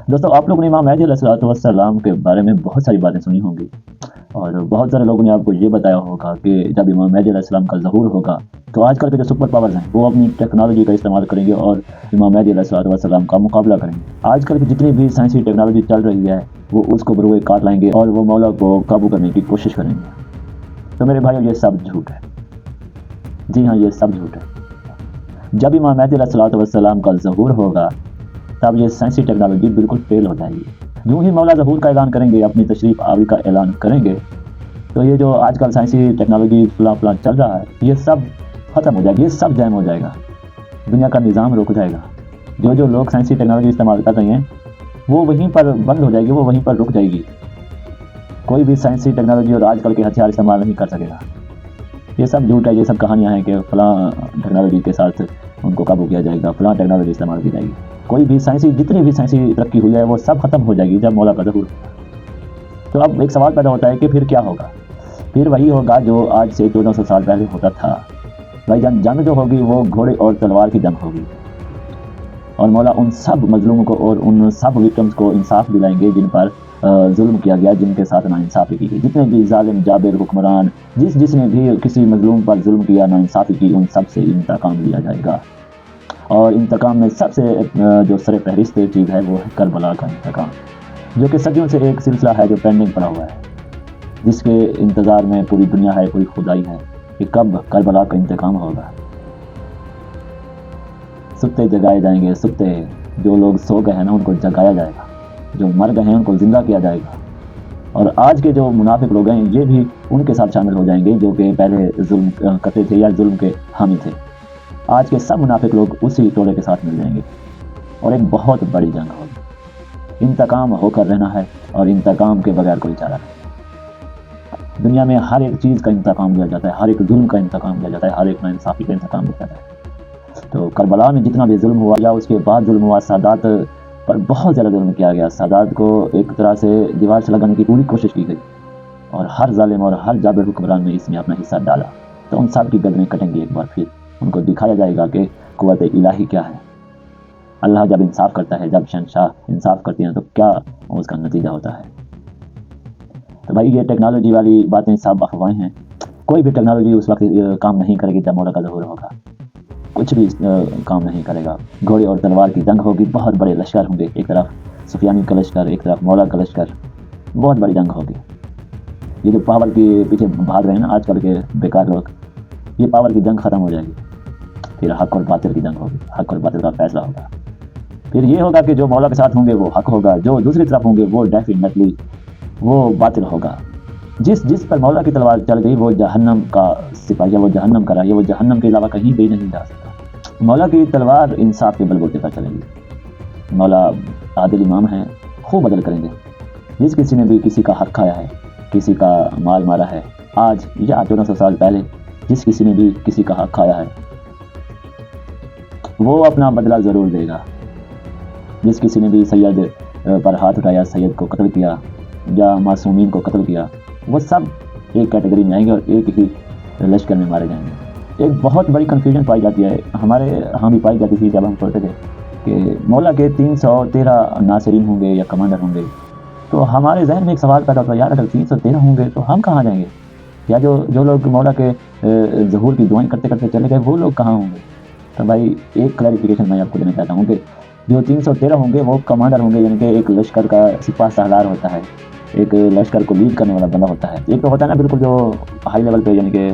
دوستو آپ لوگوں نے امام مہدی علیہ السلام کے بارے میں بہت ساری باتیں سنی ہوں گی، اور بہت سارے لوگوں نے آپ کو یہ بتایا ہوگا کہ جب امام مہدی علیہ السلام کا ظہور ہوگا تو آج کل کے جو سپر پاورز ہیں وہ اپنی ٹیکنالوجی کا استعمال کریں گے اور امام مہدی علیہ السلام کا مقابلہ کریں گے۔ آج کل کی جتنی بھی سائنسی ٹیکنالوجی چل رہی ہے وہ اس کو بروئے کاٹ لائیں گے اور وہ مولا کو قابو کرنے کی کوشش کریں گے۔ تو میرے بھائیو یہ سب جھوٹ ہے، جی ہاں یہ سب جھوٹ ہے۔ جب امام مہدی علیہ السلام کا ظہور ہوگا تب یہ سائنسی ٹیکنالوجی بالکل فیل ہو جائے گی۔ یوں ہی مولا ظہور کا اعلان کریں گے، اپنی تشریف آوری کا اعلان کریں گے تو یہ جو آج کل سائنسی ٹیکنالوجی فلاں چل رہا ہے یہ سب ختم ہو جائے گا، یہ سب جیم ہو جائے گا، دنیا کا نظام رک جائے گا۔ جو لوگ سائنسی ٹیکنالوجی استعمال کر رہے ہیں وہ وہیں پر بند ہو جائے گی، وہ وہیں پر رک جائے گی۔ کوئی بھی سائنسی ٹیکنالوجی اور آج کل کے ہتھیار استعمال نہیں کر سکے گا۔ یہ سب جھوٹ ہے، یہ سب کہانیاں ہیں کہ فلاں ٹیکنالوجی کے ساتھ ان کو قابو کیا جائے گا، فلاں ٹیکنالوجی استعمال کی جائے گی۔ کوئی بھی جتنی بھی سائنسی ترقی ہوئی ہے وہ سب ختم ہو جائے گی جب مولا کا ظہور ہوگا۔ تو اب ایک سوال پیدا ہوتا ہے کہ پھر کیا ہوگا؟ پھر وہی ہوگا جو آج سے 1400 سال پہلے ہوتا تھا۔ بھائی جنگ جو ہوگی وہ گھوڑے اور تلوار کی جنگ ہوگی، اور مولا ان سب مظلوموں کو اور ان سب وکٹمز کو انصاف دلائیں گے جن پر ظلم کیا گیا، جن کے ساتھ ناانصافی کی گئی۔ جتنے بھی ظالم جابر حکمران جس نے بھی کسی مظلوم پر ظلم کیا، ناانصافی کی، ان سب سے انتقام لیا جائے گا۔ اور انتقام میں سب سے جو سر فہرست چیز ہے وہ ہے کربلا کا انتقام، جو کہ صدیوں سے ایک سلسلہ ہے جو پینڈنگ پڑا ہوا ہے، جس کے انتظار میں پوری دنیا ہے، پوری خدائی ہے کہ کب کربلا کا انتقام ہوگا۔ ستے جگائے جائیں گے، ستے جو لوگ سو گئے ہیں نا ان کو جگایا جائے گا، جو مر گئے ہیں ان کو زندہ کیا جائے گا۔ اور آج کے جو منافق لوگ ہیں یہ بھی ان کے ساتھ شامل ہو جائیں گے جو کہ پہلے ظلم کرتے تھے یا ظلم کے حامی تھے۔ آج کے سب منافق لوگ اسی ٹولے کے ساتھ مل جائیں گے اور ایک بہت بڑی جنگ ہوگی۔ انتقام ہو کر رہنا ہے اور انتقام کے بغیر کوئی چارہ نہیں۔ دنیا میں ہر ایک چیز کا انتقام لیا جاتا ہے، ہر ایک ظلم کا انتقام لیا جاتا ہے، ہر ایک ناانصافی کا انتقام لیا جاتا ہے۔ تو کربلا میں جتنا بھی ظلم ہوا یا اس کے بعد ظلم ہوا، سادات پر بہت زیادہ ظلم کیا گیا۔ سادات کو ایک طرح سے دیوار سے لگانے کی پوری کوشش کی گئی اور ہر ظالم اور ہر جابر حکمران نے اس میں اپنا حصہ ڈالا۔ تو ان سب کی گردنیں کٹیں گی ایک بار پھر، ان کو دکھایا جائے گا کہ قوت الہی کیا ہے۔ اللہ جب انصاف کرتا ہے، جب شہنشاہ انصاف کرتی ہیں تو کیا اس کا نتیجہ ہوتا ہے۔ تو بھائی یہ ٹیکنالوجی والی باتیں سب افواہیں ہیں، کوئی بھی ٹیکنالوجی اس وقت کام نہیں کرے گی جب مولا کا ظہور ہوگا، کچھ بھی کام نہیں کرے گا۔ گھوڑے اور تلوار کی جنگ ہوگی، بہت بڑے لشکر ہوں گے، ایک طرف سفیانی کا لشکر، ایک طرف مولا کا لشکر، بہت بڑی جنگ ہوگی۔ یہ جو پاور کے پیچھے بھاگ رہے ہیں نا آج کل کے بیکار لوگ، یہ پاور کی جنگ ختم ہو جائے گی، پھر حق اور باطل کی جنگ ہوگی، حق اور باطل کا فیصلہ ہوگا۔ پھر یہ ہوگا کہ جو مولا کے ساتھ ہوں گے وہ حق ہوگا، جو دوسری طرف ہوں گے وہ ڈیفینیٹلی وہ باطل ہوگا۔ جس پر مولا کی تلوار چل گئی وہ جہنم کا سپاہی ہے، وہ جہنم کا راہی ہے، وہ جہنم کے علاوہ کہیں بھی نہیں جا سکتا۔ مولا کی تلوار انصاف کے بل بوتے پر چلے گی۔ مولا عادل امام ہیں، خوب عدل کریں گے۔ جس کسی نے بھی کسی کا حق کھایا ہے، کسی کا مال مارا ہے، آج یا 1400 سال پہلے جس کسی نے بھی کسی کا حق کھایا ہے وہ اپنا بدلہ ضرور دے گا۔ جس کسی نے بھی سید پر ہاتھ اٹھایا، سید کو قتل کیا یا معصومین کو قتل کیا، وہ سب ایک کیٹیگری میں آئیں گے اور ایک ہی لشکر میں مارے جائیں گے۔ ایک بہت بڑی کنفیوژن پائی جاتی ہے، ہمارے ہاں بھی پائی جاتی تھی جب ہم چھوٹے تھے، کہ مولا کے 313 ناصرین ہوں گے یا کمانڈر ہوں گے۔ تو ہمارے ذہن میں ایک سوال پیدا ہوتا ہے، یار اگر 313 ہوں گے تو ہم کہاں جائیں گے؟ یا جو لوگ مولا کے ظہور کی دعائیں کرتے کرتے چلے گئے وہ لوگ کہاں ہوں گے؟ تو بھائی ایک کلیریفیکیشن میں آپ کو دینا چاہتا ہوں کہ جو 313 ہوں گے وہ کمانڈر ہوں گے، یعنی کہ ایک لشکر کا سپاہ سالار ہوتا ہے، ایک لشکر کو لیڈ کرنے والا بندہ ہوتا ہے۔ ایک تو ہوتا ہے نا بالکل جو ہائی لیول پہ، یعنی کہ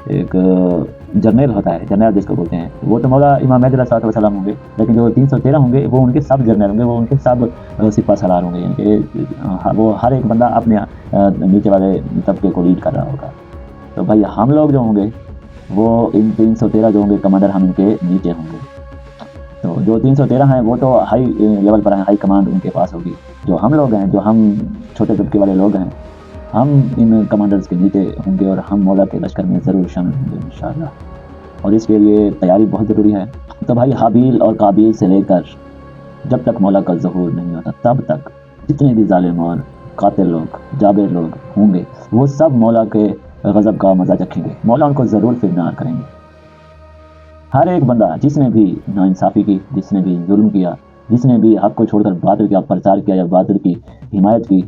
ایک جرنیل ہوتا ہے، جرنیل جس کو بولتے ہیں، وہ تو مولا امام مہدی علیہ السلام ہوں گے، لیکن جو 313 ہوں گے وہ ان کے سب جرنیل ہوں گے، وہ ان کے سب سپاہ سالار ہوں گے، یعنی کہ وہ ہر ایک بندہ اپنے نیچے والے طبقے کو لیڈ کر رہا ہوگا۔ تو بھائی ہم لوگ جو ہوں گے وہ ان 313 جو ہوں گے کمانڈر، ہم ان کے نیچے ہوں گے۔ تو جو 313 ہیں وہ تو ہائی لیول پر ہیں، ہائی کمانڈ ان کے پاس ہوگی۔ جو ہم لوگ ہیں، جو ہم چھوٹے طبقے والے لوگ ہیں، ہم ان کمانڈرز کے نیچے ہوں گے اور ہم مولا کے لشکر میں ضرور شامل ہوں گے انشاءاللہ، اور اس کے لیے تیاری بہت ضروری ہے۔ تو بھائی حابیل اور قابیل سے لے کر جب تک مولا کا ظہور نہیں ہوتا تب تک جتنے بھی ظالم اور قاتل لوگ، جابر لوگ ہوں گے وہ سب مولا کے غضب کا مزہ چکھیں گے، مولا ان کو ضرور فرنار کریں گے۔ ہر ایک بندہ جس نے بھی ناانصافی کی، جس نے بھی ظلم کیا، جس نے بھی حق کو چھوڑ کر باطل کا پرچار کیا یا باطل کی حمایت کی،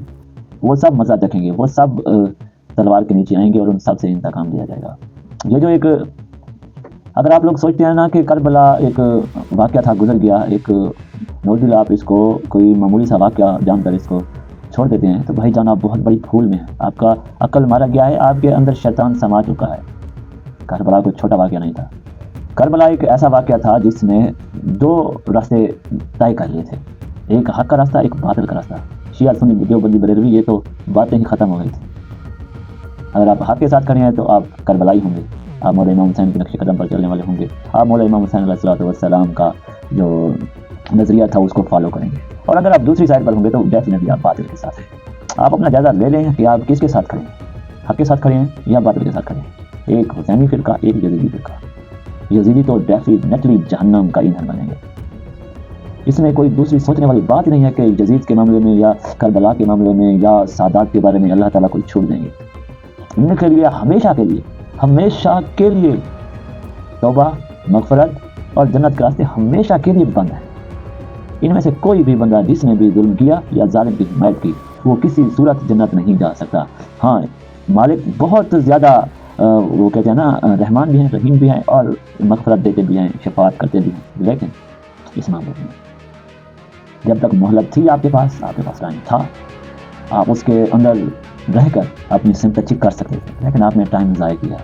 وہ سب مزہ چکھیں گے، وہ سب تلوار کے نیچے آئیں گے اور ان سب سے انتقام لیا جائے گا۔ یہ جو ایک، اگر آپ لوگ سوچتے ہیں نا کہ کربلا ایک واقعہ تھا، گزر گیا، ایک نوزل، آپ اس کو کوئی معمولی سا واقعہ جان کر اس کو چھوڑ دیتے ہیں، تو بھائی جان آپ بہت بڑی بھول میں ہیں، آپ کا عقل مارا گیا ہے، آپ کے اندر شیطان سما چکا ہے۔ کربلا کوئی چھوٹا واقعہ نہیں تھا، کربلا ایک ایسا واقعہ تھا جس نے دو راستے طے کر لیے تھے، ایک حق کا راستہ، ایک باطل کا راستہ۔ شیعہ سنی دیوبندی بریلوی، یہ تو باتیں ہی ختم ہو گئی تھی۔ اگر آپ حق کے ساتھ کھڑے ہیں تو آپ کربلائی ہوں گے، آپ مولا امام حسین کے نقش قدم پر چلنے والے ہوں گے، آپ مولا امام حسین علیہ السلام کا جو نظریہ تھا اس کو فالو کریں گے۔ اور اگر آپ دوسری سائڈ پر ہوں گے تو ڈیفینیٹلی آپ باطل کے ساتھ ہیں۔ آپ اپنا جائزہ لے لیں کہ آپ کس کے ساتھ کھڑے ہیں، حق کے ساتھ کھڑے ہیں یا باطل کے ساتھ کھڑے ہیں۔ ایک حسینی فرقہ، ایک یزیدی فرقہ۔ یزیدی تو ڈیفینیٹلی جہنم کا ایندھن بنیں گے، اس میں کوئی دوسری سوچنے والی بات نہیں ہے کہ یزید کے معاملے میں یا کربلا کے معاملے میں یا سادات کے بارے میں اللہ تعالیٰ کوئی چھوڑ دیں گے۔ ان کے لیے ہمیشہ کے لیے توبہ، مغفرت اور جنت کے راستے ہمیشہ کے لیے بند ہیں۔ ان میں سے کوئی بھی بندہ جس نے بھی ظلم کیا یا ظالم کی حمایت کی، وہ کسی صورت جنت نہیں جا سکتا۔ ہاں، مالک بہت زیادہ وہ کہتے ہیں نا، رحمان بھی ہیں، رحیم بھی ہیں، اور مغفرت دیتے بھی ہیں، شفاعت کرتے بھی ہیں، لیکن اس معاملے میں جب تک مہلت تھی آپ کے پاس ٹائم تھا، آپ اس کے اندر رہ کر اپنی سمپیتھی کر سکتے تھے، لیکن آپ نے ٹائم ضائع کیا،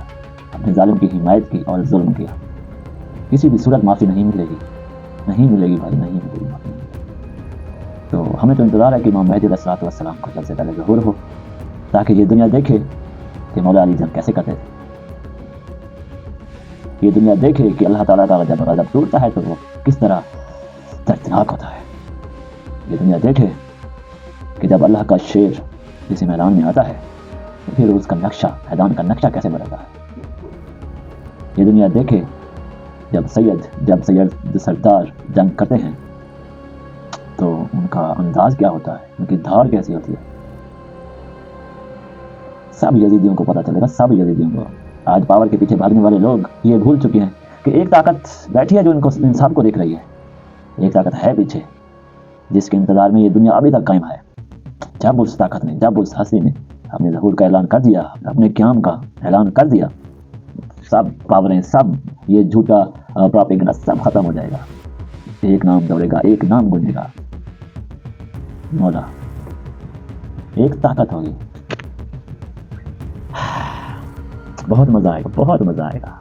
اپنے ظالم کی حمایت کی اور ظلم کیا۔ کسی بھی صورت معافی نہیں ملے گی بھائی، نہیں ملے گی معافی۔ تو ہمیں تو انتظار ہے کہ امام مہدی علیہ السلام کو جلد سے پہلے ظہور ہو، تاکہ یہ دنیا دیکھے کہ مولا علی جنگ کیسے کرتے تھے، یہ دنیا دیکھے کہ اللہ تعالیٰ کا جب غضب ٹوٹتا ہے تو وہ کس طرح دردناک ہوتا ہے، یہ دنیا دیکھے کہ جب اللہ کا شیر جسے میدان میں آتا ہے تو پھر اس کا نقشہ، میدان کا نقشہ کیسے بدلتا ہے، یہ دنیا دیکھے جب سید سردار جنگ کرتے ہیں تو ان کا انداز کیا ہوتا ہے، ان کی دھار کیسی ہوتی ہے۔ سب یزیدیوں کو پتہ چلے گا، سب یزیدیوں کو۔ آج پاور کے پیچھے بھاگنے والے لوگ یہ بھول چکے ہیں کہ ایک طاقت بیٹھی ہے جو ان سب کو دیکھ رہی ہے، ایک طاقت ہے پیچھے جس کے انتظار میں یہ دنیا ابھی تک قائم ہے۔ جب اس طاقت نے، جب اس ہستی نے اپنے ظہور کا اعلان کر دیا، اپنے قیام کا اعلان کر دیا، سب پاوریں، سب یہ جھوٹا پراپیگنڈا سب ختم ہو جائے گا۔ ایک نام دوڑے گا، ایک نام گونجے گا، مولا، ایک طاقت ہوگی۔ بہت مزہ آئے گا، بہت مزہ آئے گا۔